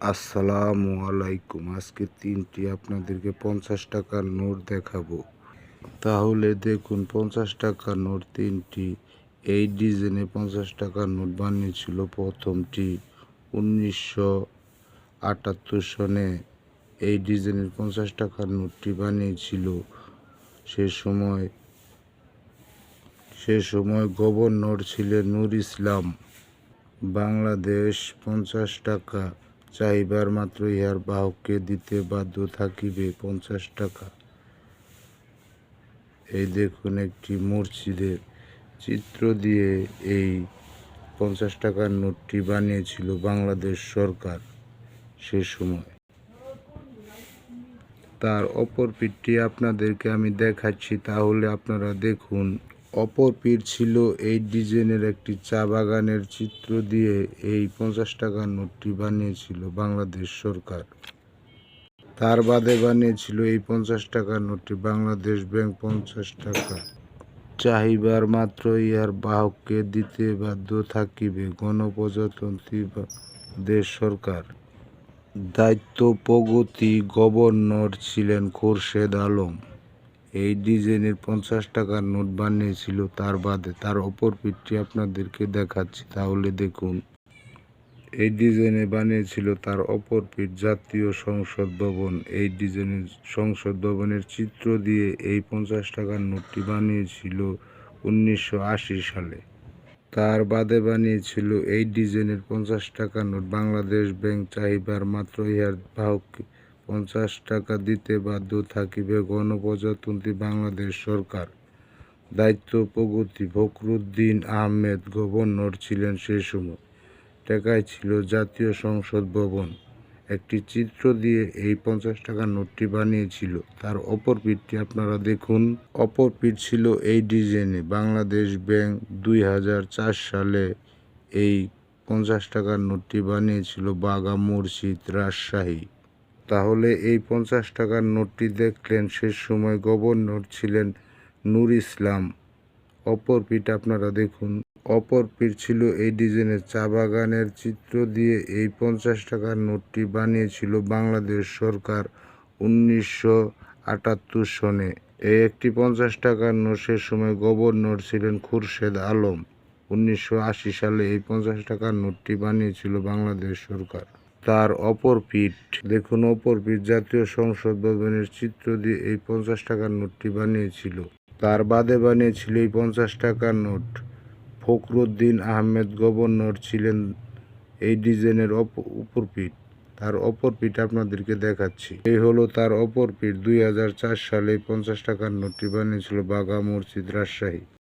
আসসালামু আলাইকুম। আজকে তিনটি আপনাদেরকে 50 টাকার নোট দেখাবো। তাহলে দেখুন 50 টাকার নোট তিনটি। এই ডিজাইনে 50 টাকার নোট বানিয়েছিল প্রথমটি 1978 সনে। এই ডিজাইনের 50 টাকার নোটটি বানিয়েছিল। সে সময় গভর্নর ছিলেন নূর ইসলাম। বাংলাদেশ 50 টাকা চাহিবার মাত্র ইহার বাহককে দিতে বাধ্য থাকিবে 50 টাকা। এই দেখুন একটি মসজিদের চিত্র দিয়ে এই 50 টাকার নোটটি বানিয়েছিল বাংলাদেশ সরকার সে সময়। তার অপর পিঠটি আপনাদেরকে আমি দেখাচ্ছি, তাহলে আপনারা দেখুন। অপর পিঠ ছিল এই ডিজাইনের একটি চা বাগানের চিত্র দিয়ে এই 50 টাকার নোটটি বানিয়েছিল বাংলাদেশ সরকার। তার বাদে বানিয়েছিল এই 50 টাকার নোটটি বাংলাদেশ ব্যাংক 50 টাকা। চাহিবার মাত্র ইহার বাহককে দিতে বাধ্য থাকিবে গণপ্রজাতন্ত্রী দেশ সরকার। দায়িত্ব প্রগতি গভর্নর ছিলেন খোরশেদ আলম। এই ডিজাইনের 50 টাকার নোট বানিয়েছিল তার বাদে। তার অপর পিঠটি আপনাদেরকে দেখাচ্ছি, তাহলে দেখুন। এই ডিজাইনে বানিয়েছিল তার অপর পিঠ জাতীয় সংসদ ভবন। এই ডিজাইনের সংসদ ভবনের চিত্র দিয়ে এই 50 টাকার নোটটি বানিয়েছিল 1980 সালে। তার বাদে বানিয়েছিল এই ডিজাইনের 50 টাকার নোট বাংলাদেশ ব্যাংক। চাহিবার মাত্র ইহার বাহককে 50 টাকা দিতে বাধ্য থাকিবে গণপ্রজাতন্ত্রী বাংলাদেশ সরকার। দায়িত্ব প্রগতি ফখরুদ্দীন আহমেদ গভর্নর ছিলেন সে সময়। টাকায় ছিল জাতীয় সংসদ ভবন। একটি চিত্র দিয়ে এই 50 টাকার নোটটি বানিয়েছিল। তার অপর পিঠটি আপনারা দেখুন। অপর পিঠ ছিল এই ডিজাইনে বাংলাদেশ ব্যাংক। 2004 সালে এই 50 টাকার নোটটি বানিয়েছিল বাঘা মসজিদ, রাজশাহী। তাহলে এই 50 টাকার নোটটি দেখলেন, সে সময় গভর্নর ছিলেন নূর ইসলাম। অপর পিঠ আপনারা দেখুন। অপর পিঠ ছিল এই ডিজাইনের চা বাগানের চিত্র দিয়ে এই 50 টাকার নোটটি বানিয়েছিল বাংলাদেশ সরকার 1978 সনে। এই একটি 50 টাকার নোট। সে সময় গভর্নর ছিলেন খোরশেদ আলম। 1980 সালে এই 50 টাকার নোটটি বানিয়েছিল বাংলাদেশ সরকার। তার অপর পিঠ দেখুন। অপর পিঠ জাতীয় সংসদ ভবনের চিত্র দিয়ে এই 50 টাকার নোটটি বানিয়েছিল। তার বাদে বানিয়েছিল এই 50 টাকার নোট ফখরুদ্দীন আহমেদ গভর্নর ছিলেন। এই ডিজাইনের অপর পিঠ। তার অপর পিঠ আপনাদেরকে দেখাচ্ছি। এই হলো তার অপর পিঠ। 2004 সালে 50 টাকার নোটটি বানিয়েছিল বাঘা মসজিদ, রাজশাহী।